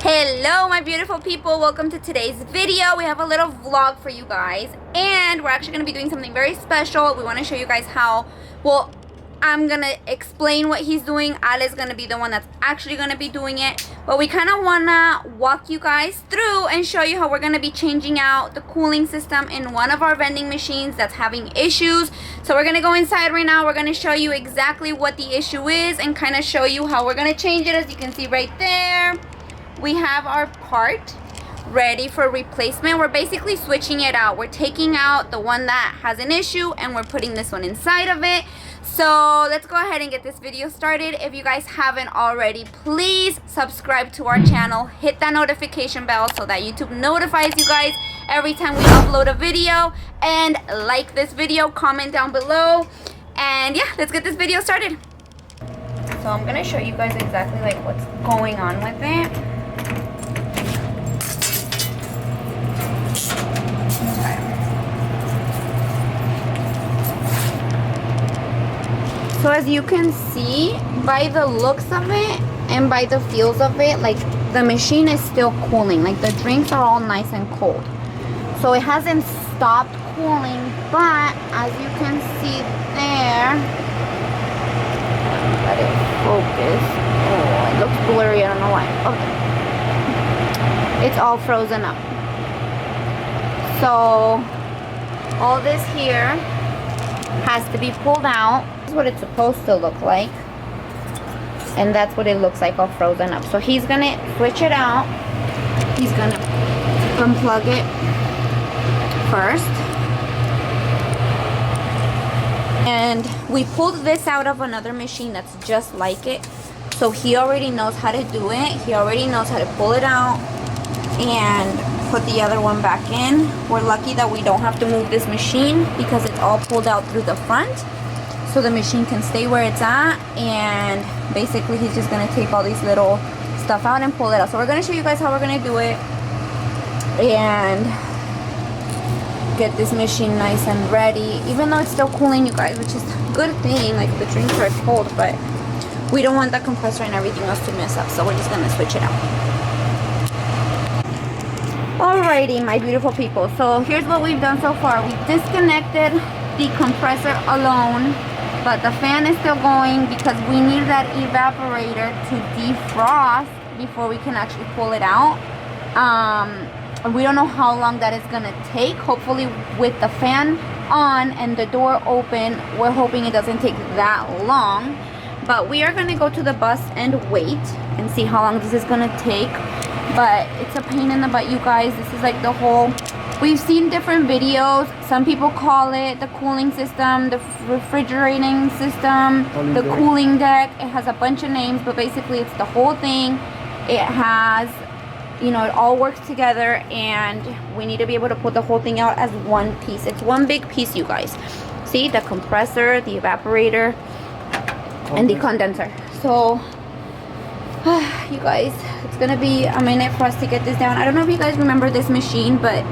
Hello my beautiful people, welcome to today's video. We have a little vlog for you guys and we're actually going to be doing something very special. We want to show you guys how, well, I'm going to explain what he's doing. Ale's going to be the one that's actually going to be doing it, but we kind of want to walk you guys through and show you how we're going to be changing out the cooling system in one of our vending machines that's having issues. So we're going to go inside right now. We're going to show you exactly what the issue is and kind of show you how we're going to change it. As you can see right there, we have our part ready for replacement. We're basically switching it out. We're taking out the one that has an issue and we're putting this one inside of it. So let's go ahead and get this video started. If you guys haven't already, please subscribe to our channel. Hit that notification bell so that YouTube notifies you guys every time we upload a video. And like this video, comment down below. And yeah, let's get this video started. So I'm going to show you guys exactly like what's going on with it. So as you can see, by the looks of it and by the feels of it, like the machine is still cooling. Like the drinks are all nice and cold. So it hasn't stopped cooling, but as you can see there, let it focus. Oh, it looks blurry, I don't know why. Okay. It's all frozen up. So all this here has to be pulled out. This is what it's supposed to look like, and that's what it looks like, all frozen up. So he's gonna switch it out. He's gonna unplug it first, and we pulled this out of another machine that's just like it, so he already knows how to do it. He already knows how to pull it out and put the other one back in. We're lucky that we don't have to move this machine because it's all pulled out through the front, so the machine can stay where it's at. And basically he's just going to take all these little stuff out and pull it out. So we're going to show you guys how we're going to do it and get this machine nice and ready, even though it's still cooling, you guys, which is a good thing. Like the drinks are cold, but we don't want the compressor and everything else to mess up, so we're just going to switch it out. Alrighty, my beautiful people, so here's what we've done so far. We disconnected the compressor alone, but the fan is still going because we need that evaporator to defrost before we can actually pull it out. We don't know how long that is gonna take. Hopefully with the fan on and the door open, we're hoping it doesn't take that long. But we are gonna go to the bus and wait and see how long this is gonna take. But it's a pain in the butt, you guys. This is like the whole, we've seen different videos. Some people call it the cooling system, the refrigerating system, the cooling deck. It has a bunch of names, but basically it's the whole thing. It has, you know, it all works together, and we need to be able to put the whole thing out as one piece. It's one big piece, you guys. See, the compressor, the evaporator, and the condenser. So you guys, it's gonna be a minute for us to get this down. I don't know if you guys remember this machine, but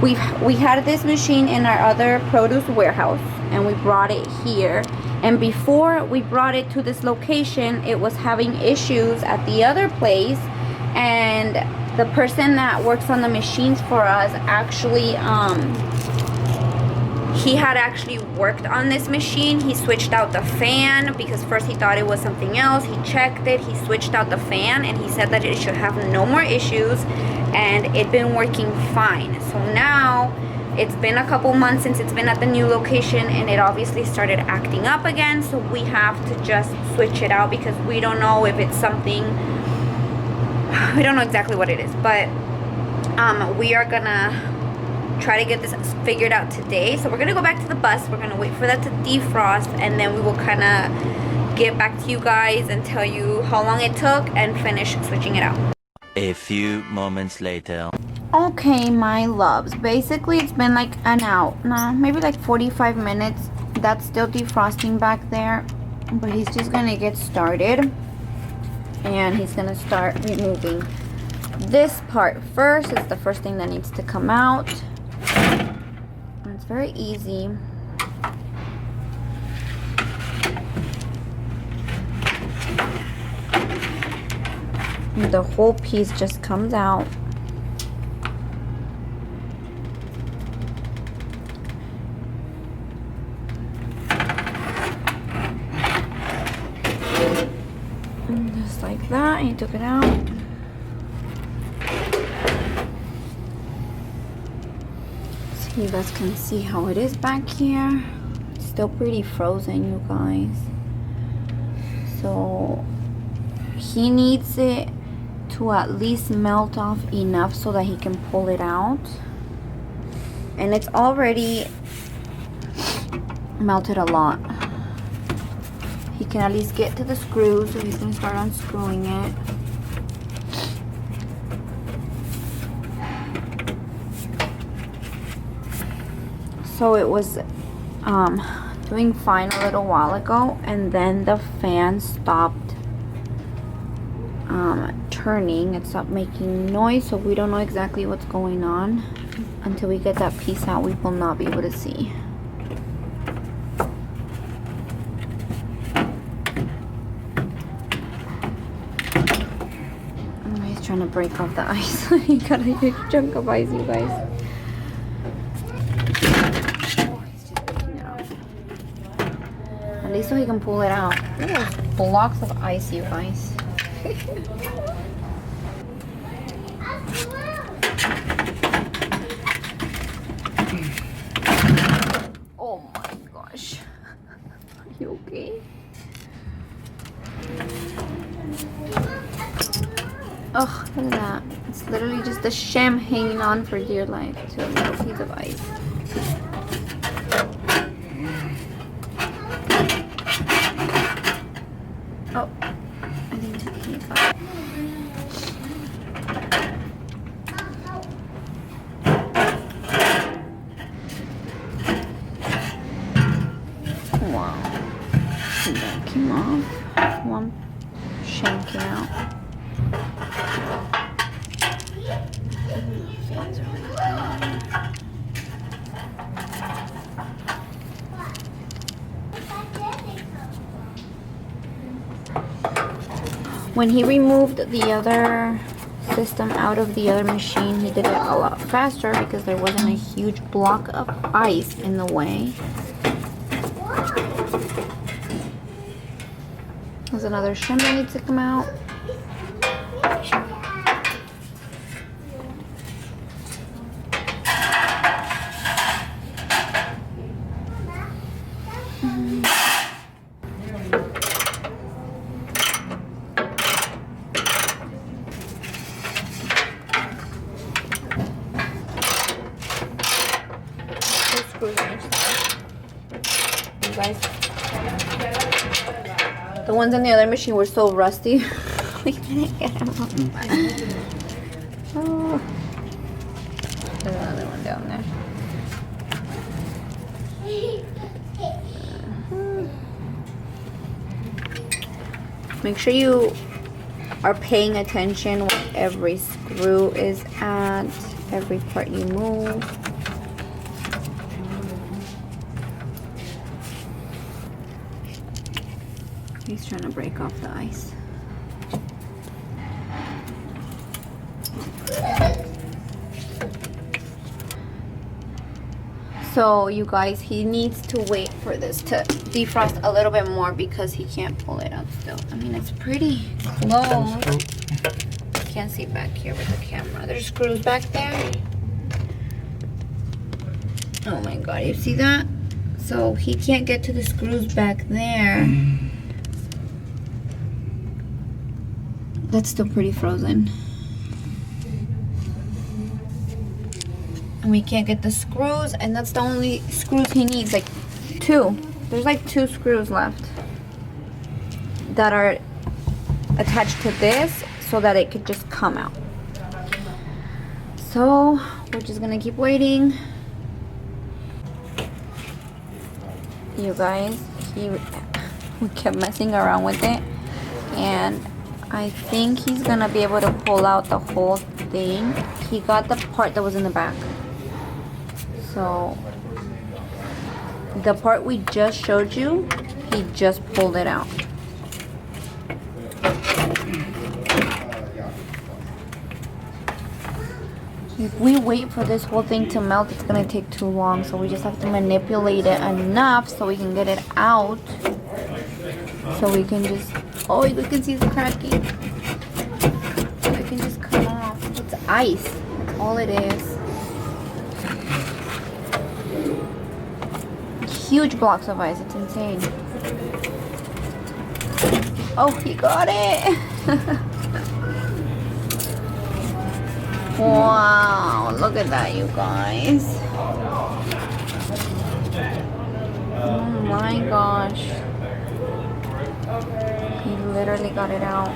we had this machine in our other produce warehouse and we brought it here, and before we brought it to this location, it was having issues at the other place, and the person that works on the machines for us actually he had actually worked on this machine. He switched out the fan because first he thought it was something else. He checked it, he switched out the fan, and he said that it should have no more issues, and it'd been working fine. So now it's been a couple months since it's been at the new location, and it obviously started acting up again. So we have to just switch it out because we don't know if it's something, we don't know exactly what it is, but we are gonna try to get this figured out today. So we're gonna go back to the bus, we're gonna wait for that to defrost, and then we will kind of get back to you guys and tell you how long it took and finish switching it out. A few moments later. Okay, my loves, basically it's been like an hour, no, maybe like 45 minutes. That's still defrosting back there, but he's just gonna get started, and he's gonna start removing this part first. It's the first thing that needs to come out. It's very easy. the whole piece just comes out. And just like that, he took it out. So you guys can see how it is back here. It's still pretty frozen, you guys. So he needs it to at least melt off enough so that he can pull it out. And it's already melted a lot. He can at least get to the screws, so he's gonna start unscrewing it. So it was doing fine a little while ago, and then the fan stopped turning. It stopped making noise, so we don't know exactly what's going on. Until we get that piece out, we will not be able to see. He's trying to break off the ice. He got a huge chunk of ice, you guys. Oh, he's just breaking it off. At least so he can pull it out. Look at those blocks of ice, you guys. Oh my gosh. Are you okay? Oh, look at that. It's literally just a sham hanging on for dear life to a little piece of ice. Oh, I think he got it. Wow. And that came off. One sham came out. When he removed the other system out of the other machine, he did it a lot faster because there wasn't a huge block of ice in the way. There's another shim that needs to come out. The ones in the other machine were so rusty. We didn't get them off. Oh. There's another one down there. Make sure you are paying attention where every screw is at, every part you move. He's trying to break off the ice. So you guys, he needs to wait for this to defrost a little bit more because he can't pull it out still. I mean, it's pretty close. Can't see back here with the camera. There's screws back there. Oh my god, you see that? So he can't get to the screws back there. That's still pretty frozen. And we can't get the screws, and that's the only screws he needs, like 2. There's like 2 screws left that are attached to this so that it could just come out. So we're just gonna keep waiting. You guys, we kept messing around with it, and I think he's gonna be able to pull out the whole thing. He got the part that was in the back. So the part we just showed you, he just pulled it out. If we wait for this whole thing to melt, it's gonna take too long. So we just have to manipulate it enough so we can get it out. So we can just, oh, you can see it's cracking. We can just come off. It's ice. That's all it is. Huge blocks of ice. It's insane. Oh, he got it. Wow, look at that, you guys. Oh my gosh. He literally got it out.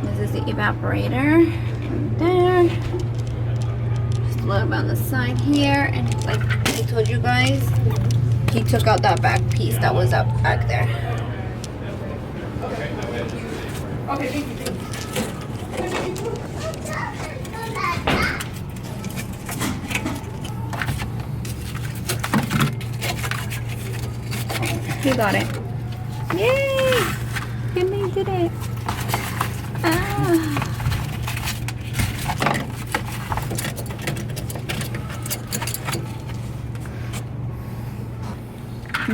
This is the evaporator right there. Just a little bit on the side here. And like I told you guys, he took out that back piece that was up back there. Okay, thank you. He got it. Yay! He made it. Ah.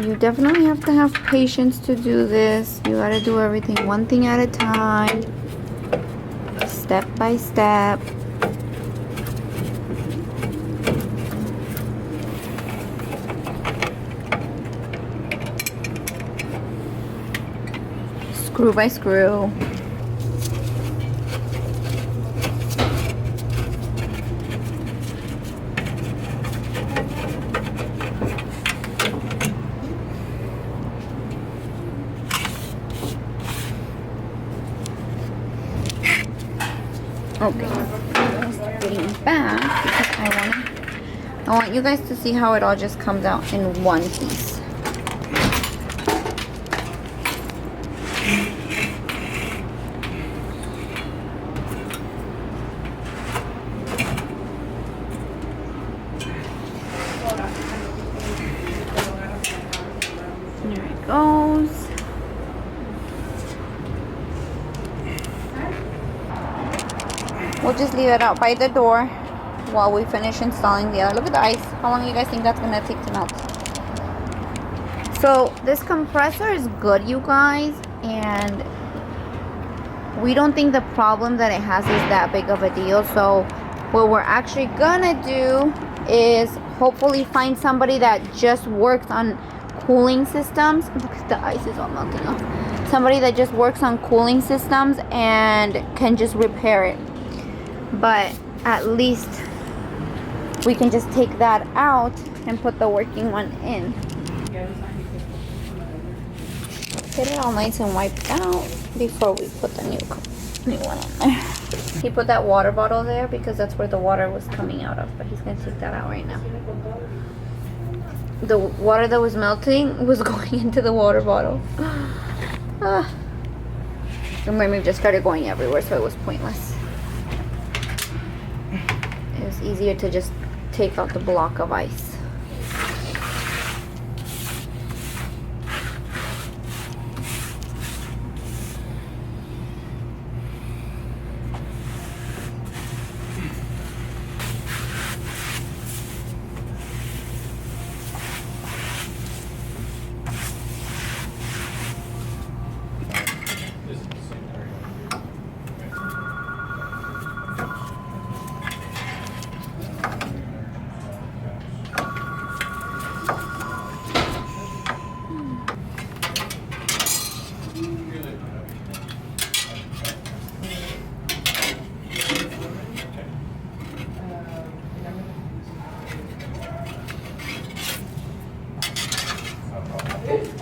You definitely have to have patience to do this. You gotta do everything one thing at a time, step by step. Screw by screw. Okay, getting back because I want you guys to see how it all just comes out in one piece. There it goes. We'll just leave it out by the door while we finish installing the other. Look at the ice. How long do you guys think that's gonna take to melt? So this compressor is good, you guys, and we don't think the problem that it has is that big of a deal. So what we're actually gonna do is hopefully find somebody that just works on cooling systems. Look at the ice is all melting off. Somebody that just works on cooling systems and can just repair it. But at least we can just take that out and put the working one in. Get it all nice and wiped out before we put the new one in there. He put that water bottle there because that's where the water was coming out of, but he's gonna take that out right now. The water that was melting was going into the water bottle. And maybe just started going everywhere, so it was pointless. It was easier to just take out the block of ice.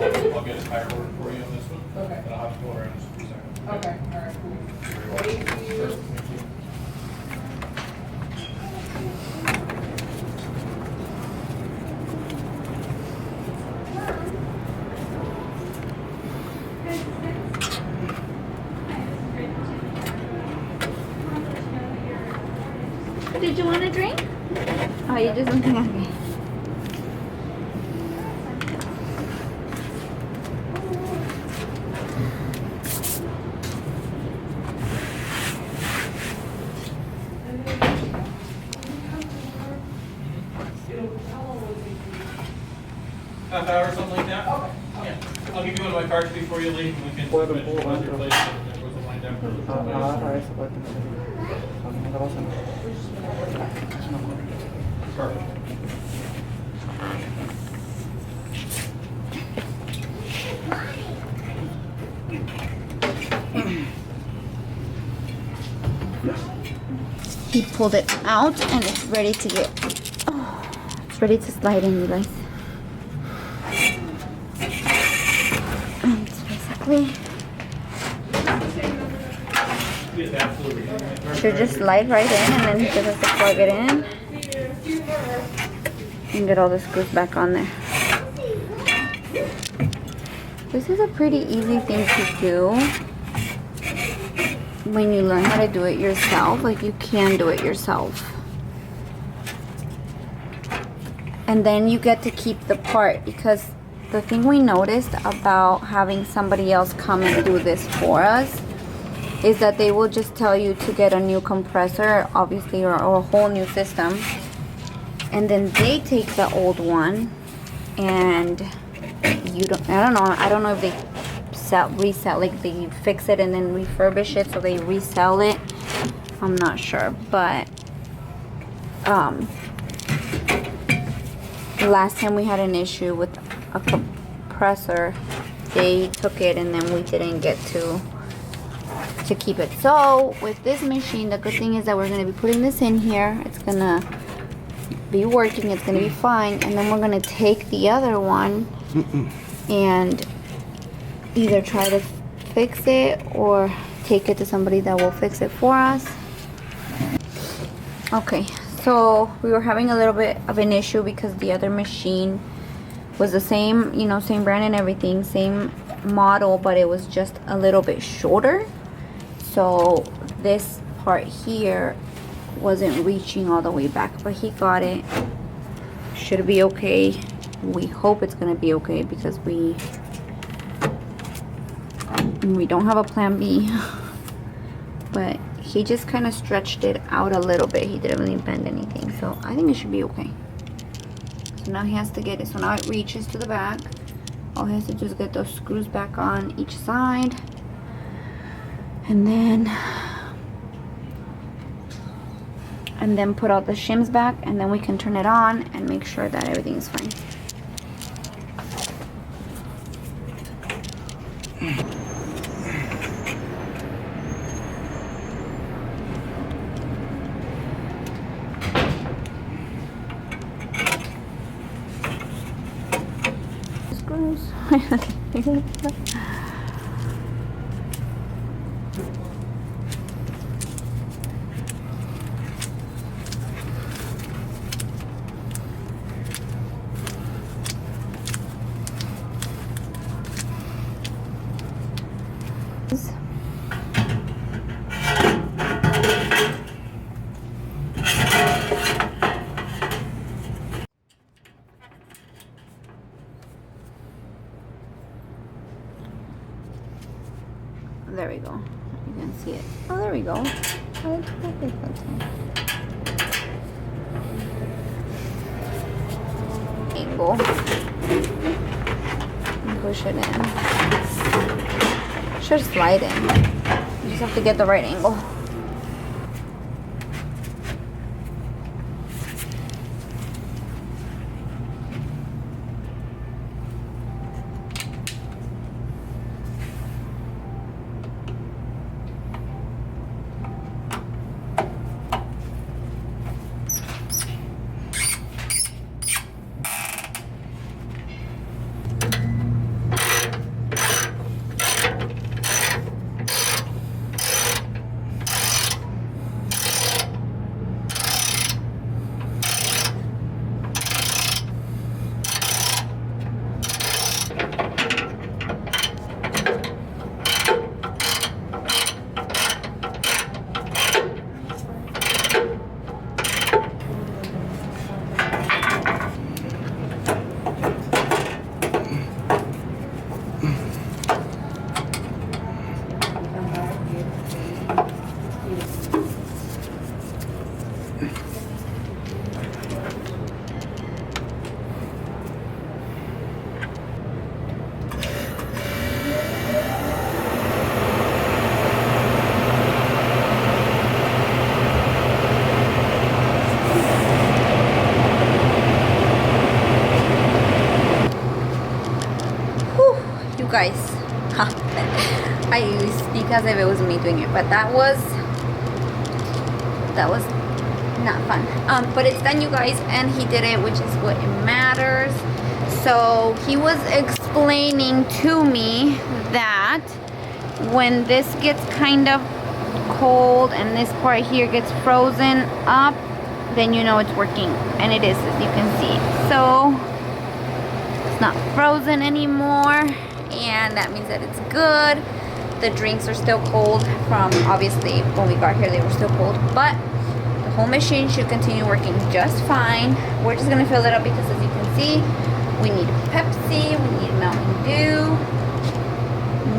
I'll get a tire order for you on this one. Okay. And I'll have to go around just for a second. Okay, all right. Thank you. Sure, thank you. Did you want a drink? Oh, you just want to have me. half hour, something like that? Okay. Yeah. I'll give you one of my cards before you leave, and we can Puedo, replace it, and we'll wind down for the Agarra eso para que no le pase nada. Es una cosa. Perfect. He pulled it out and it's ready to get, it's ready to slide in, you guys. And it's basically, should just slide right in, and then he just has to plug it in and get all the screws back on there. This is a pretty easy thing to do when you learn how to do it yourself. Like, you can do it yourself, and then you get to keep the part, because the thing we noticed about having somebody else come and do this for us is that they will just tell you to get a new compressor, obviously, or a whole new system, and then they take the old one and I don't know if they resell, like they fix it and then refurbish it, so they resell it. I'm not sure, but last time we had an issue with a compressor, they took it and then we didn't get to keep it. So with this machine, the good thing is that we're going to be putting this in here. It's going to be working, it's going to be fine, and then we're going to take the other one and either try to fix it or take it to somebody that will fix it for us. Okay, so we were having a little bit of an issue because the other machine was the same, you know, same brand and everything, same model, but it was just a little bit shorter. So this part here wasn't reaching all the way back, but he got it. Should be okay. We hope it's gonna be okay, because we don't have a plan B. But he just kind of stretched it out a little bit. He didn't really bend anything, so I think it should be okay. So now he has to get it. So now it reaches to the back. All he has to do is get those screws back on each side, and then put all the shims back, and then we can turn it on and make sure that everything is fine. Screws. There we go. You can see it. Oh, there we go. Oh, that's perfect. Angle. And push it in. Should slide in. You just have to get the right angle. guys. I speak as if it was me doing it, but that was not fun. But it's done, you guys, and he did it, which is what matters. So he was explaining to me that when this gets kind of cold and this part here gets frozen up, then you know it's working, and it is, as you can see. So it's not frozen anymore, and that means that it's good. The drinks are still cold from, obviously, when we got here they were still cold, but the whole machine should continue working just fine. We're just gonna fill it up because, as you can see, we need Pepsi, we need Mountain Dew,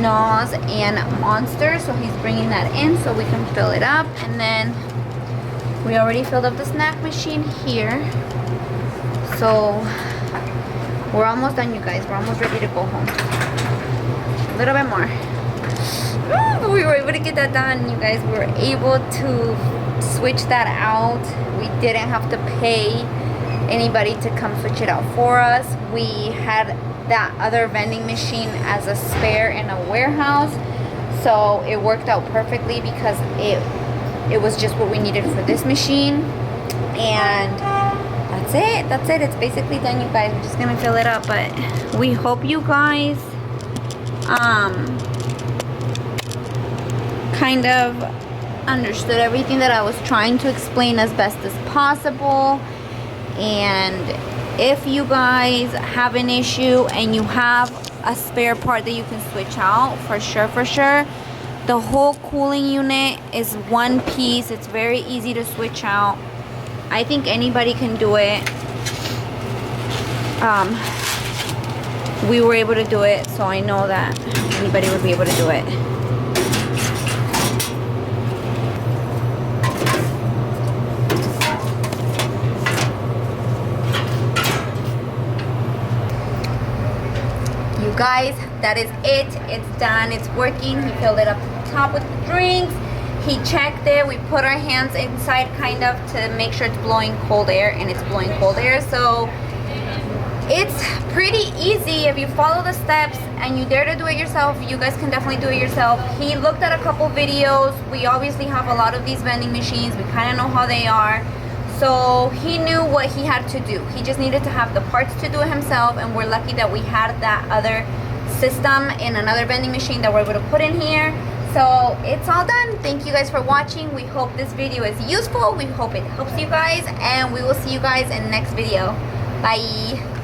NOS, and Monster. So he's bringing that in so we can fill it up. And then we already filled up the snack machine here, so we're almost done, you guys. We're almost ready to go home. A little bit more. But we were able to get that done, you guys. We were able to switch that out. We didn't have to pay anybody to come switch it out for us. We had that other vending machine as a spare in a warehouse, so it worked out perfectly because it was just what we needed for this machine. And that's it. It's basically done, you guys. We're just gonna fill it up, but we hope you guys kind of understood everything that I was trying to explain as best as possible. And if you guys have an issue and you have a spare part that you can switch out, for sure, the whole cooling unit is one piece. It's very easy to switch out. I think anybody can do it. We were able to do it, so I know that anybody would be able to do it. You guys, that is it. It's done. It's working. He filled it up to the top with the drinks. He checked it. We put our hands inside kind of to make sure it's blowing cold air, and it's blowing cold air. So it's pretty easy if you follow the steps and you dare to do it yourself. You guys can definitely do it yourself. He looked at a couple videos. We obviously have a lot of these vending machines. We kind of know how they are. So he knew what he had to do. He just needed to have the parts to do it himself, and we're lucky that we had that other system in another vending machine that we're able to put in here. So it's all done. Thank you guys for watching. We hope this video is useful. We hope it helps you guys, and we will see you guys in the next video. Bye.